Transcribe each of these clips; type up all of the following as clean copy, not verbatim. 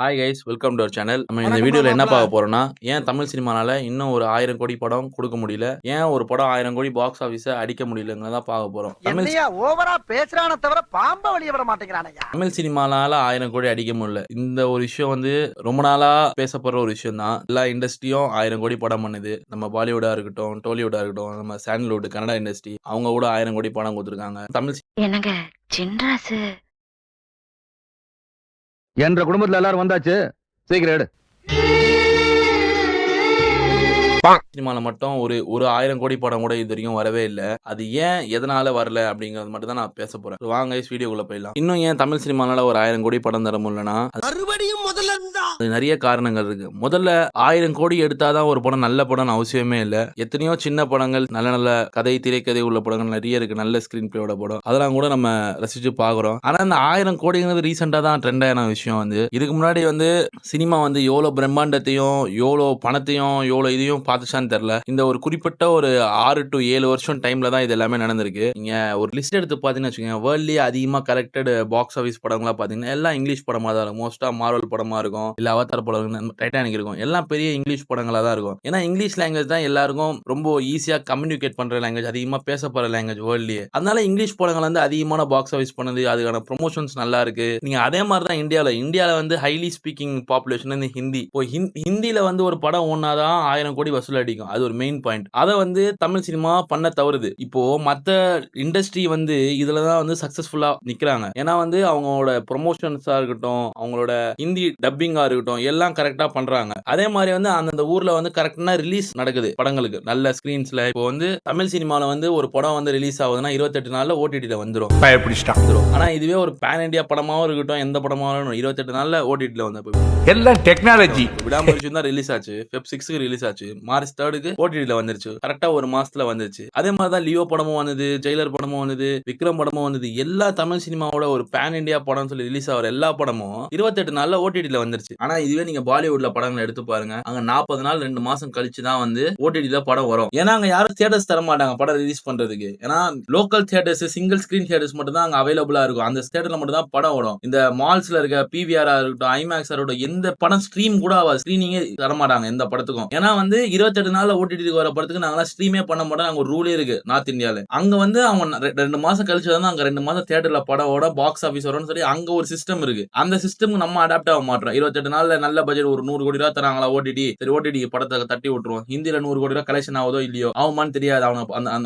Hi guys, welcome to our channel. நம்ம இந்த வீடியோவில் என்ன பார்க்க போறோம்னா, ஏன் தமிழ் சினிமானால இன்னும் ஒரு 1000 கோடி படம் கொடுக்க முடியல, ஏன் ஒரு படம் 1000 கோடி பாக்ஸ் ஆஃபீஸை அடிக்க முடியலங்க தான் பார்க்க போறோம். ஓவரா பேசுறானே தவிர பாம்ப வெளிய விட மாட்டேங்கிறானயா. தமிழ் சினிமானால 1000 கோடி அடிக்க முடியல. இந்த ஒரு விஷயம் வந்து ரொம்ப நாளா பேசப்படுற ஒரு விஷயம் தான். எல்லா இண்டஸ்ட்ரியும் 1000 கோடி படம் பண்ணுது. நம்ம பாலிவுடா இருக்கட்டும், டோலிவுடா இருக்கட்டும், நம்ம சாண்டல்வுட் கன்னடா இண்டஸ்ட்ரி அவங்க கூட 1000 கோடி படம் கொடுத்துருக்காங்க. தமிழ் என்னங்க சின்ராசு என்ற குடும்பத்துல எல்லாரும் வந்தாச்சு, சீக்கிரம் எடு. சினிமால மட்டும் ஒரு 1000 கோடி படம் கூட இது வரைக்கும் வரவே இல்ல. அது ஏன் எதனால வரல அப்படிங்கறது மட்டும் தான் நான் பேச போறேன். வாங்க வீடியோக்குள்ள போயிடலாம். இன்னும் ஏன் தமிழ் சினிமானால ஒரு 1000 கோடி படம் தர முடியலனா, மறுபடியும் முதல்ல இருந்தா நிறைய காரணங்கள் இருக்கு. முதல்ல 1000 கோடி எடுத்தாதான் ஒரு படம் நல்ல படம் அவசியமே இல்ல. எத்தனையோ சின்ன படங்கள், நல்ல நல்ல கதை, திரைக்கதை உள்ள படங்கள் நிறைய இருக்கு. நல்ல ஸ்கிரீன் பிளேயோட படம் அதெல்லாம் கூட நம்ம ரசிச்சு பாக்குறோம். ஆனா இந்த 1000 கோடிங்கிறது ரீசெண்டா தான் ட்ரெண்ட் ஆன விஷயம். வந்து இதுக்கு முன்னாடி வந்து சினிமா வந்து எவ்வளவு பிரம்மாண்டத்தையும் எவ்வளவு பணத்தையும் எவ்வளவு இதையும் பார்த்துச்சான்னு தெரியல. இந்த ஒரு குறிப்பிட்ட ஒரு 6 to 7 வருஷம் டைம்ல தான் இது எல்லாமே நடந்திருக்கு. நீங்க ஒரு லிஸ்ட் எடுத்து பாத்தீங்கன்னா வச்சுக்கோங்க, வேர்ல்ட்லயே அதிகமா கலெக்டட் பாக்ஸ் ஆஃபீஸ் படங்களா பாத்தீங்கன்னா எல்லாம் இங்கிலீஷ் படமா தான் இருக்கும். மோஸ்டா மார்வல் படமா இருக்கும், இல்ல அவதார் படம், டைட்டானிக் இருக்கும். எல்லாம் பெரிய இங்கிலீஷ் படங்களா தான் இருக்கும். ஏன்னா இங்கிலீஷ் லாங்குவேஜ் தான் எல்லாருக்கும் ரொம்ப ஈஸியா கம்யூனிகேட் பண்ற லாங்குவேஜ், அதிகமா பேசப்படுற லாங்குவேஜ் வேர்ல்ட்லயே. அதனால இங்கிலீஷ் படங்கள் வந்து அதிகமான பாக்ஸ் ஆஃபீஸ் பண்ணுது. அதுக்கான ப்ரொமோஷன்ஸ் நல்லா இருக்கு. நீங்க அதே மாதிரி தான் இந்தியால வந்து ஹைலி ஸ்பீக்கிங் பாப்புலேஷன் வந்து ஹிந்தி. இப்போ ஹிந்தில வந்து ஒரு படம் ஒன்னாதான் 1000 கோடி வசூல் அடிக்கும். அது ஒரு மெயின் பாயிண்ட். அதை வந்து தமிழ் சினிமா பண்ண தவறுது. இப்போ மத்த இண்டஸ்ட்ரி வந்து இதுலதான் வந்து சக்சஸ்ஃபுல்லா நிக்கிறாங்க. ஏன்னா வந்து அவங்களோட ப்ரொமோஷன்ஸா இருக்கட்டும், அவங்களோட ஹிந்தி டப்பிங்கா இருக்கட்டும், எல்லாம் கரெக்டா பண்றாங்க. அதே மாதிரி வந்து அந்த ஊர்ல வந்து கரெக்டா ரிலீஸ் நடக்குது படங்களுக்கு நல்ல ஸ்கிரீன்ஸ்ல. இப்போ வந்து தமிழ் சினிமால வந்து ஒரு படம் வந்து ரிலீஸ் ஆகுதுன்னா 28 நாள்ல ஓடிடில வந்துரும். ஆனா இதுவே ஒரு பேன் இந்தியா படமாவும் இருக்கட்டும், எந்த படமாவும் 28 நாள்ல ஓடிடில வந்து எல்லாம் டெக்னாலஜி. விடாமுயற்சி தான் ரிலீஸ் ஆச்சு. Feb 6க்கு ரிலீஸ் ஆச்சு. மார்ச் 3க்கு ஓடிடில வந்துருச்சு. கரெக்டா ஒரு மாசத்துல வந்துருச்சு. அதே மாதிரி தான் லியோ படமும் வந்தது, ஜெயிலர் படமும் வந்தது, விக்ரம் படமும் வந்தது. எல்லா தமிழ் சினிமாவோட ஒரு பேன் இந்தியா படம் சொல்லி ரிலீஸ் ஆகிற எல்லா படமும் 28 நாள்ல ஓடிடில வந்துருச்சு. ஆனா இதுவே நீங்க பாலிவுட்ல படங்களை எடுத்து பாருங்க, அங்க 40 நாள் 2 மாசம் கழிச்சு தான் வந்து ஓடிடில படம் வரும். ஏன்னா அங்க யாரும் தியேட்டர்ஸ் தர மாட்டாங்க படம் ரிலீஸ் பண்றதுக்கு. ஏன்னா local theatres, single screen theatres மட்டும் தான் அங்க அவைலபிளா இருக்கும். அந்த தியேட்டர்ல மட்டும் தான் படம் வரும். இந்த மால்ஸ்ல இருக்க பிவிஆர் இருக்கட்டும், ஐமேக்ஸ் இருக்கட்டும், எந்த படம் ஸ்ட்ரீம் கூட ஆகாது. ஸ்கிரீனிங்கே தர மாட்டாங்க எந்த படத்துக்கும். ஏன்னா வந்து 28 நாள்ல ஓடிடி வர படத்துக்கு நாங்களாம் ஸ்ட்ரீமே பண்ண மாட்டோம். அங்க ஒரு ரூலே இருக்கு நார்த் இந்தியால. அங்க வந்து அவங்க 2 மாசம் கழிச்சு தான் அங்க 2 மாசம் தியேட்டர்ல படவோட பாக்ஸ் ஆபீஸ் வரும்னு சொல்லி அங்க ஒரு சிஸ்டம் இருக்கு. அந்த சிஸ்டம்க்கு நம்ம அடாப்ட் ஆக மாட்டோம். 28 நாள்ல நல்ல பட்ஜெட் ஒரு 100 கோடி ரூபாய் தராங்களா ஓடிடி, சரி ஓடிடி படத்தை தட்டி விட்டுருவோம். ஹிந்தில 100 கோடி ரூபாய் கலெக்ஷன் ஆகுதோ இல்லையோ, ஆகுமான்னு தெரியாது,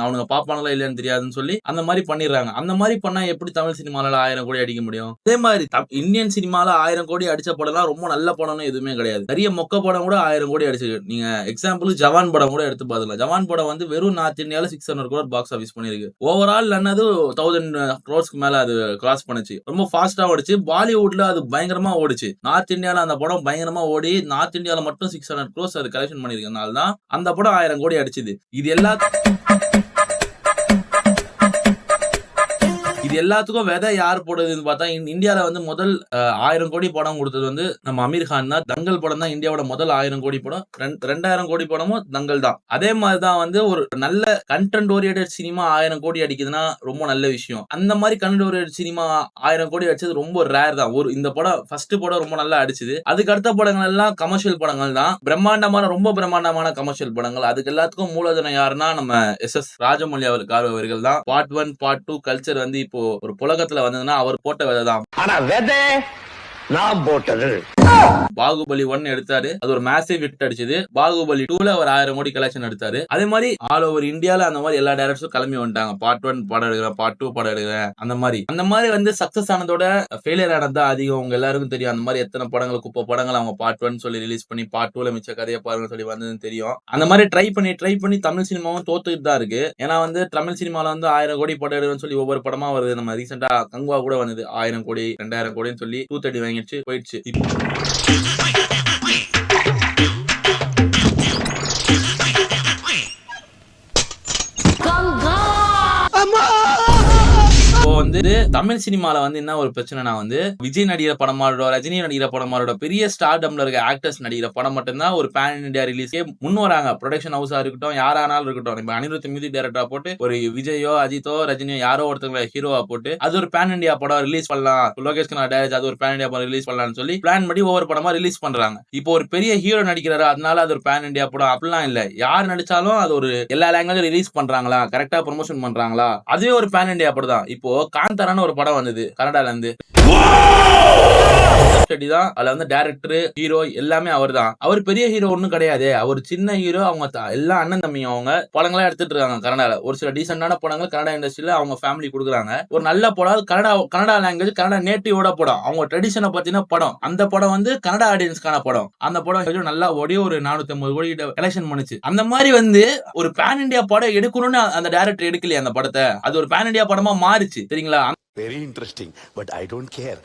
அவனுங்க பாப்பாங்களா இல்லையான்னு தெரியாதுன்னு சொல்லி அந்த மாதிரி பண்ணிடுறாங்க. அந்த மாதிரி பண்ணா எப்படி தமிழ் சினிமால 1000 கோடி அடிக்க முடியும்? அதே மாதிரி இந்தியன் சினிமால 1000 கோடி அடிச்ச படம்லாம் ரொம்ப நல்ல படம்னு எதுவுமே கிடையாது. நிறைய மொக்க படம் கூட 1000 கோடி அடிச்சு. நீங்க எக்ஸாம்பிள் ஜவான் படம் கூட எடுத்து பாத்துக்கலாம். ஜவான் படம் வந்து வெறும் நார்த் இந்தியால 600 crore பாக்ஸ் ஆபீஸ் பண்ணிருக்கு. ஓவரால் என்னது 1000 crores மேல அது கிராஸ் பண்ணுச்சு. ரொம்ப ஃபாஸ்டா ஓடிச்சு. பாலிவுட்ல அது பயங்கரமா ஓடிச்சு. நார்த் இந்தியால அந்த படம் பயங்கரமா ஓடி நார்த் இந்தியால மட்டும் 600 crores அது கலெக்ஷன் பண்ணிருக்கனால தான் அந்த படம் 1000 கோடி அடிச்சுது. இது எல்லாத்துக்கும் விதை யார் போடுறதுன்னு பார்த்தா, இந்தியால வந்து முதல் 1000 கோடி படம் கொடுத்தது வந்து நம்ம அமீர் கான் தான். தங்கல் படம் தான் இந்தியாவோட முதல் 1000 கோடி படம். 2000 கோடி படமும் தங்கல் தான். அதே மாதிரிதான் வந்து ஒரு நல்ல கண்டென்ட் ஓரியன்டட் சினிமா 1000 கோடி அடிக்குதுன்னா ரொம்ப நல்ல விஷயம். அந்த மாதிரி கண்டென்ட் ஓரியன்டட் சினிமா 1000 கோடி அடிச்சது ரொம்ப ரேர் தான். இந்த படம் ஃபர்ஸ்ட் படம் ரொம்ப நல்லா அடிச்சது. அதுக்கு அடுத்த படங்கள் எல்லாம் கமர்ஷியல் படங்கள் தான். ரொம்ப பிரம்மாண்டமான கமர்ஷியல் படங்கள். அதுக்கு எல்லாத்துக்கும் மூலதனம் யாருன்னா நம்ம SS ராஜமௌலி அவர்கள் தான். பார்ட் 1 பார்ட் 2 கல்ச்சர் வந்து இப்போ ஒரு புலகத்துல வந்ததுன்னா அவர் போட்ட விதை தான். ஆனா விதை நான் போட்டது. பாகுபலி 1 எடுத்தாரு, அது ஒரு மேசிவ் ஹிட் அடிச்சது. பாகுபலி 2ல ஒரு 1000 கோடி கலெக்ஷன் எடுத்தாரு. அதே மாதிரி ஆல் ஓவர் இந்தியால அந்த மாதிரி எல்லா டைரக்டர்ஸும் கிளம்பி வந்துட்டாங்க. பார்ட் 1 படம் எடுக்கிறேன், பார்ட் 2 படம் எடுக்கிறேன். அந்த மாதிரி வந்து சக்சஸ் ஆனதோட ஃபெயிலியர் ஆனது அதிகம். உங்க எல்லாருக்கும் தெரியும். அந்த மாதிரி எத்தனை படங்கள் குப்பை படங்கள் அவங்க பார்ட் 1 சொல்லி ரிலீஸ் பண்ணி பார்ட் 2ல மிச்ச கதையை பாருங்க சொல்லி வந்ததுன்னு தெரியும். அந்த மாதிரி ட்ரை பண்ணி தமிழ் சினிமாவும் தோத்துக்கிட்டு தான் இருக்கு. ஏன்னா வந்து தமிழ் சினிமால வந்து 1000 கோடி படம் எடுக்கிறேன்னு சொல்லி ஒவ்வொரு படமா வருது. நம்ம ரீசெண்டா கங்குவா கூட வந்தது 1000 கோடி 2000 கோடின்னு சொல்லி தூத்தடி வாங்கிடுச்சு, போயிடுச்சு. இப்போ வந்து வந்து தமிழ் சினிமால வந்து என்ன ஒரு பிரச்சனைனா வந்து விஜய் நடிகிற படமாரோட ரஜினி நடிகிற படமாரோட பெரிய ஸ்டார்டம்ல இருக்க ஆக்டர்ஸ் நடிகிற படம் மட்டும்தான் ஒரு பேன் இந்தியா ரிலீஸ்க்கே முன் வராங்க. ப்ரொடக்ஷன் ஹவுஸா இருக்கட்டும், யாரானாலும் இருக்கட்டும். இப்ப அனிருத் மியூசிக் டைரக்டரா போட்டு ஒரு விஜயோ அஜித்தோ ரஜினியோ யாரோ ஒருத்தவங்க ஹீரோவா போட்டு அது ஒரு பேன் இந்தியா படம் ரிலீஸ் பண்ணலாம், லோகேஷ் கனகராஜ் டைரக்டர் அது ஒரு பேன் இந்தியா படம் ரிலீஸ் பண்ணலாம்னு சொல்லி பிளான் பண்ணி ஒவ்வொரு படமா ரிலீஸ் பண்றாங்க. இப்போ ஒரு பெரிய ஹீரோ நடிக்கிறாரு அதனால அது ஒரு பேன் இந்தியா படம் அப்படிலாம் இல்ல. யார் நடிச்சாலும் அது ஒரு எல்லா லாங்குவேஜ்ல ரிலீஸ் பண்றாங்களா, கரெக்டா ப்ரொமோஷன் பண்றாங்களா, அதுவே ஒரு பேன் இந்தியா படம் தான். இப்போ காந்தாரான்னு ஒரு படம் வந்தது கனடால இருந்து. தான் அதுல வந்து டைரக்டர் ஹீரோ எல்லாமே அவர் தான். அவர் பெரிய ஹீரோ ஒன்னும் கிடையாது, அவர் சின்ன ஹீரோ. அவங்க எல்லா அண்ணன் தம்பியும் அவங்க படங்களா எடுத்துட்டு இருக்காங்க கனடால. ஒரு சில டீசென்டான படங்கள் கனடா இண்டஸ்ட்ரியில அவங்க ஃபேமிலி கொடுக்குறாங்க. ஒரு நல்ல படம் கனடா லாங்குவேஜ் கனடா நேட்டிவோட படம், அவங்க ட்ரெடிஷனை பத்தின படம். அந்த படம் வந்து கனடா ஆடியன்ஸ்க்கான படம். அந்த படம் நல்லா ஓடி ஒரு 450 கோடி கலெக்ஷன் பண்ணுச்சு. அந்த மாதிரி வந்து ஒரு பேன் இந்தியா படம் எடுக்கணும்னு அந்த டைரக்டர் எடுக்கலையே அந்த படத்தை. அது ஒரு பேன் இந்தியா படமா மாறிச்சு தெரியுங்களா. Very interesting, but I don't care.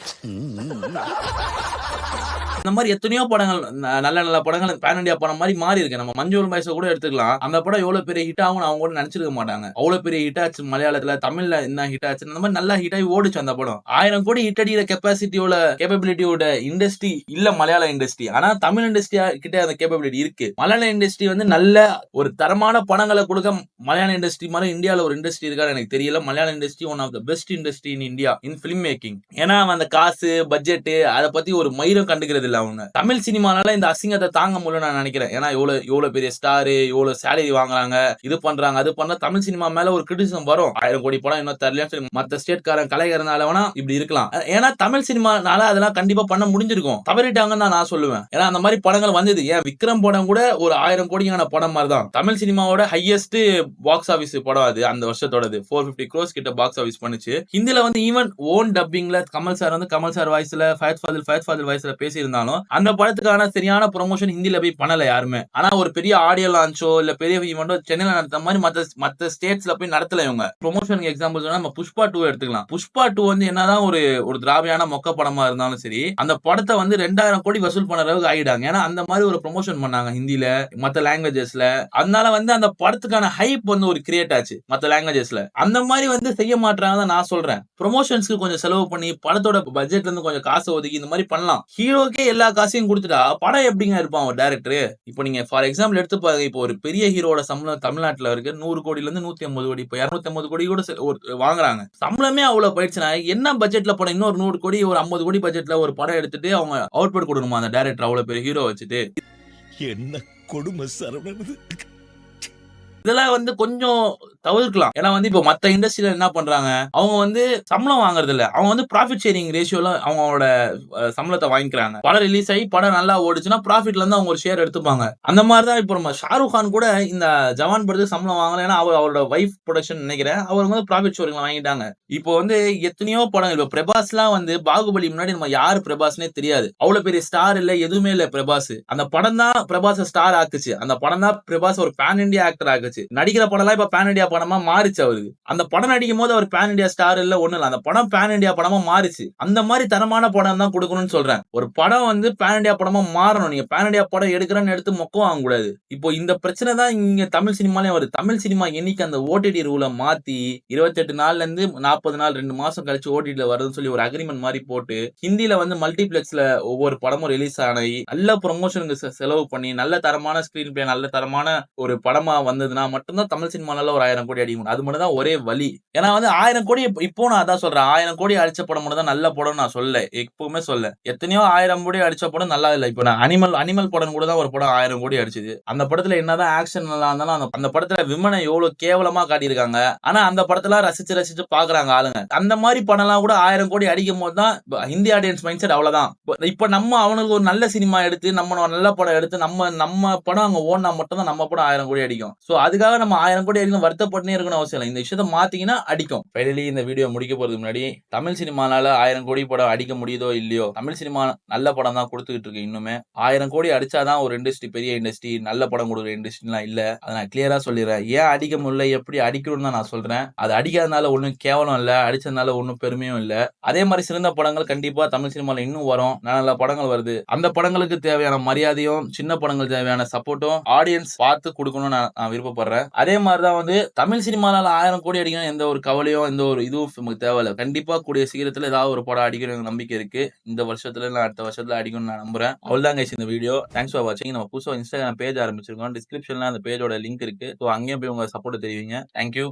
இந்த மாதிரி எத்தனையோ படங்கள் நல்ல நல்ல படங்கள் பேன் இந்தியா படம் மாதிரி மாறி இருக்கு. நம்ம மஞ்சள் பாய்ஸை கூட எடுத்துக்கலாம். அந்த படம் எவ்வளவு பெரிய ஹிட் ஆகும் அவங்க கூட நினைச்சிருக்க மாட்டாங்க. அவ்வளவு பெரிய ஹிட் ஆச்சு மலையாளத்துல, தமிழ்ல என்ன ஹிட் ஆச்சு, அந்த மாதிரி நல்லா ஹிட் ஆகி ஓடிச்சு அந்த படம். 1000 கோடி ஹிட் அடிக்கிற கேப்பபிலிட்டியோட இண்டஸ்ட்ரி இல்ல மலையாள இண்டஸ்ட்ரி. ஆனா தமிழ் இண்டஸ்ட்ரி கிட்ட அந்த கேப்பபிலிட்டி இருக்கு. மலையாள இண்டஸ்ட்ரி வந்து நல்ல ஒரு தரமான படங்களை கொடுக்க மலையாள இண்டஸ்ட்ரி மாதிரி இந்தியாவில் ஒரு இண்டஸ்ட்ரி இருக்கான்னு எனக்கு தெரியல. மலையாள industry one of the best industry in India in film making. ஏன்னா அந்த காசு பட்ஜெட் அதை பத்தி ஒரு மயிரும் கண்டுக்கிறது இல்ல அவங்க. தமிழ் சினிமானால இந்த அசிங்கத்தை தாங்க முடியல நான் நினைக்கிறேன். ஏன்னா எவ்வளவு பெரிய ஸ்டாரு, எவ்வளவு சேலரி வாங்குறாங்க, இது பண்றாங்க அது பண்ண தமிழ் சினிமா மேல ஒரு கிரிட்டிசிசம் வரும். 1000 கோடி படம் இன்னும் தரலன்னு சொல்லி மத்த ஸ்டேட்காரன் கலைஞர்னால வேணா இப்படி இருக்கலாம். ஏன்னா தமிழ் சினிமானால அதெல்லாம் கண்டிப்பா பண்ண முடிஞ்சிருக்கும். தவறிட்டாங்கன்னு தான் நான் சொல்லுவேன். ஏன்னா அந்த மாதிரி படங்கள் வந்தது. ஏன் விக்ரம் படம் கூட ஒரு 1000 கோடிக்கான படம் மாதிரி தான். தமிழ் சினிமாவோட ஹையஸ்ட் பாக்ஸ் ஆபீஸ் படம் அது அந்த வருஷத்தோடது. 450 crores கிட்ட பாக்ஸ் ஆபீஸ் பண்ணுச்சு. ஹிந்தில வந்து ஈவன் ஓன் டப்பிங்ல கமல் சார் வாய்ஸ்ல ஃபயத் ஃபாதில் வாய்ஸ்ல பேசியிருந்தாலும் அந்த படத்துக்கான சரியான ப்ரொமோஷன் ஹிந்தில போய் பண்ணல யாருமே. ஆனா ஒரு பெரிய ஆடியோ லான்ச்சோ இல்ல பெரிய ஈவெண்டோ சென்னையில நடத்த மாதிரி மத்த ஸ்டேட்ஸ்ல போய் நடத்தல இவங்க. ப்ரொமோஷனுக்கு எக்ஸாம்பிள் சொன்னா நம்ம புஷ்பா 2 எடுத்துக்கலாம். புஷ்பா 2 வந்து என்னதான் ஒரு திராவியான மொக்க படமா இருந்தாலும் சரி அந்த படத்தை வந்து 2000 கோடி வசூல் பண்ண அளவுக்கு ஆயிடாங்க. ஏன்னா அந்த மாதிரி ஒரு ப்ரொமோஷன் பண்ணாங்க ஹிந்தில மத்த லாங்குவேஜஸ்ல. அதனால வந்து அந்த படத்துக்கான ஹைப் வந்து ஒரு கிரியேட் ஆச்சு மத்த லாங்குவேஜஸ்ல. அந்த மாதிரி வந்து செய்ய மாட்டாங்க நான் சொல்றேன். ப்ரொமோஷன்ஸ்க்கு கொஞ்சம் செலவு பண்ணி படத்தோட பட்ஜெட்ல இருந்து கொஞ்சம் காசு ஒதுக்கி இந்த மாதிரி பண்ணலாம். ஹீரோக்கே எல்லா காசையும் கொடுத்துட்டா படம் எப்படிங்க இருப்பான் ஒரு டைரக்டர். இப்போ நீங்க ஃபார் எக்ஸாம்பிள் எடுத்து பாருங்க. இப்போ ஒரு பெரிய ஹீரோட சம்பளம் தமிழ்நாட்டுல இருக்கு 100 கோடில இருந்து 150 கோடி, இப்போ 250 கோடி கூட வாங்குறாங்க. சம்பளமே அவ்வளவு போயிடுச்சுன்னா என்ன பட்ஜெட்ல படம் இன்னொரு 100 கோடி ஒரு 50 கோடி பட்ஜெட்ல ஒரு படம் எடுத்துட்டு அவங்க அவுட்புட் கொடுக்கணுமா அந்த டைரக்டர் அவ்வளவு பெரிய ஹீரோ வச்சுட்டு? என்ன கொடுமை சரவணன். இதெல்லாம் வந்து கொஞ்சம் தவிர்க்கலாம். ஏன்னா வந்து இப்போ மத்த இண்டஸ்ட்ரியில என்ன பண்றாங்க, அவங்க வந்து சம்பளம் வாங்குறது இல்ல, அவங்க வந்து ப்ராஃபிட் ஷேரிங் ரேஷியோல அவங்களோட சம்பளத்தை வாங்கிக்கிறாங்க. படம் ரிலீஸ் ஆகி படம் நல்லா ஓடுச்சுன்னா ப்ராஃபிட்ல இருந்து அவங்க ஒரு ஷேர் எடுத்துப்பாங்க. அந்த மாதிரிதான் இப்போ நம்ம ஷாருக் கான் கூட இந்த ஜவான் படத்துக்கு சம்பளம் வாங்கல. ஏன்னா அவரோட வைஃப் ப்ரொடக்ஷன் நினைக்கிறேன் அவர் வந்து ப்ராஃபிட் ஷேரிங் வாங்கிட்டாங்க. இப்போ வந்து எத்தனையோ படங்கள் இப்போ பிரபாஸ்லாம் வந்து பாகுபலி முன்னாடி நம்ம யாரு பிரபாஸ்னே தெரியாது. அவ்வளவு பெரிய ஸ்டார் இல்ல, எதுவுமே இல்ல பிரபாஸ். அந்த படம் தான் பிரபாஸ் ஸ்டார் ஆக்குச்சு. அந்த படம் தான் பிரபாஸ் ஒரு பேன் இந்தியா ஆக்டர் ஆக்குச்சு. நடிக்கிற படம் இப்ப பேன் இந்தியா படமா மாறிச்சு. அவருக்கு அந்த படம் நடிக்கும் போது அவர் பேன் இந்தியா ஸ்டார் இல்ல ஒண்ணு இல்ல, அந்த படம் பேன் இந்தியா படமா மாறிச்சு. அந்த மாதிரி தரமான படம் தான் கொடுக்கணும்னு சொல்றேன். ஒரு படம் வந்து பேன் இந்தியா படமா மாறணும். நீங்க பேன் இந்தியா படம் எடுக்கிறன்னு எடுத்து மொக்கம் வாங்க கூடாது. இப்போ இந்த பிரச்சனை தான் இங்க தமிழ் சினிமாலயும் வருது. தமிழ் சினிமா என்னைக்கு அந்த ஓடிடி ரூலை மாத்தி 28 நாள்ல இருந்து 40 நாள் 2 மாசம் கழிச்சு ஓடிடில வருதுன்னு சொல்லி ஒரு அக்ரிமெண்ட் மாதிரி போட்டு ஹிந்தில வந்து மல்டிபிளெக்ஸ்ல ஒவ்வொரு படமும் ரிலீஸ் ஆனி நல்ல ப்ரொமோஷனுக்கு செலவு பண்ணி நல்ல தரமான ஸ்கிரீன் பிளே நல்ல தரமான ஒரு படமா வந்ததுன்னா மட்டும்தான் தமிழ் சினிமால ஒரு 1000 கோடி அடிக்கும். அது மட்டும் தான் ஒரே வழி. ஏன்னா வந்து 1000 கோடி இப்போ நான் அதான் சொல்றேன். 1000 கோடி அடிச்ச படம் மட்டும் தான் நல்ல படம் நான் சொல்ல, எப்பவுமே சொல்ல. எத்தனையோ 1000 கோடி அடிச்ச படம் நல்லா இல்ல. இப்போ நான் அனிமல் படம் கூட தான் ஒரு படம் 1000 கோடி அடிச்சது. அந்த படத்துல என்னதான் ஆக்ஷன் நல்லா இருந்தாலும் அந்த படத்துல விமனை எவ்வளவு கேவலமா காட்டியிருக்காங்க. ஆனா அந்த படத்துல ரசிச்சு பாக்குறாங்க ஆளுங்க. அந்த மாதிரி படம் எல்லாம் கூட 1000 கோடி அடிக்கும் போது தான் ஹிந்தி ஆடியன்ஸ் மைண்ட் செட் அவ்வளவுதான். இப்ப நம்ம அவனுக்கு ஒரு நல்ல சினிமா எடுத்து நம்ம நல்ல படம் எடுத்து நம்ம படம் அங்க ஓடினா மட்டும் தான் நம்ம படம் 1000 கோடி அடிக்கும். சோ அதுக்காக நம்ம 1000 கோடி அடிக்கணும் வருத்தப்பட்டே இருக்கணும் அவசியம் இல்லை. இந்த விஷயத்த மாத்தீங்கன்னா அடிக்கும். ஃபைனலி இந்த வீடியோ முடிக்க போறதுக்கு முன்னாடி தமிழ் சினிமானால 1000 கோடி படம் அடிக்க முடியுதோ இல்லையோ, தமிழ் சினிமா நல்ல படம் தான் கொடுத்துக்கிட்டு இருக்கு. இன்னுமே 1000 கோடி அடிச்சாதான் ஒரு இண்டஸ்ட்ரி பெரிய இண்டஸ்ட்ரி நல்ல படம் கொடுக்குற இண்டஸ்ட்ரிலாம் இல்ல. அதை நான் கிளியரா சொல்லிடுறேன். ஏன் அடிக்க முடியல எப்படி அடிக்கணும்னு தான் நான் சொல்றேன். அது அடிக்காதனால ஒன்னும் கேவலம் இல்ல, அடிச்சதுனால ஒன்னும் பெருமையும் இல்ல. அதே மாதிரி சிறந்த படங்கள் கண்டிப்பா தமிழ் சினிமால இன்னும் வரும். நல்ல படங்கள் வருது. அந்த படங்களுக்கு தேவையான மரியாதையும் சின்ன படங்களுக்கு தேவையான சப்போர்ட்டும் ஆடியன்ஸ் பார்த்து கொடுக்கணும்னு நான் விருப்பப்படுறேன். அதே மாதிரிதான் வந்து தமிழ் சினிமால 1000 கோடி அடிக்கணும் எந்த ஒரு கவலையோ எந்த ஒரு இதுவும் நமக்கு தேவையில்ல. கண்டிப்பா கூடிய சீக்கிரத்துல ஏதாவது ஒரு படம் அடிக்கணும் எனக்கு நம்பிக்கை இருக்கு. இந்த வருஷத்துல இல்ல அடுத்த வருஷத்துல அடிக்கணும்னு நான் நம்புறேன். அவ்வளவுதான் guys இந்த வீடியோ. தேங்க்ஸ் ஃபார் வாட்சிங். நம்ம புதுசா இன்ஸ்டாகிராம் பேஜ் ஆரம்பிச்சிருக்கோம். டிஸ்கிரிப்ஷன்ல அந்த பேஜோட லிங்க் இருக்கு. ஸோ அங்கேயும் போய் உங்க சப்போர்ட் தெரிவிங்க. தேங்க்யூ.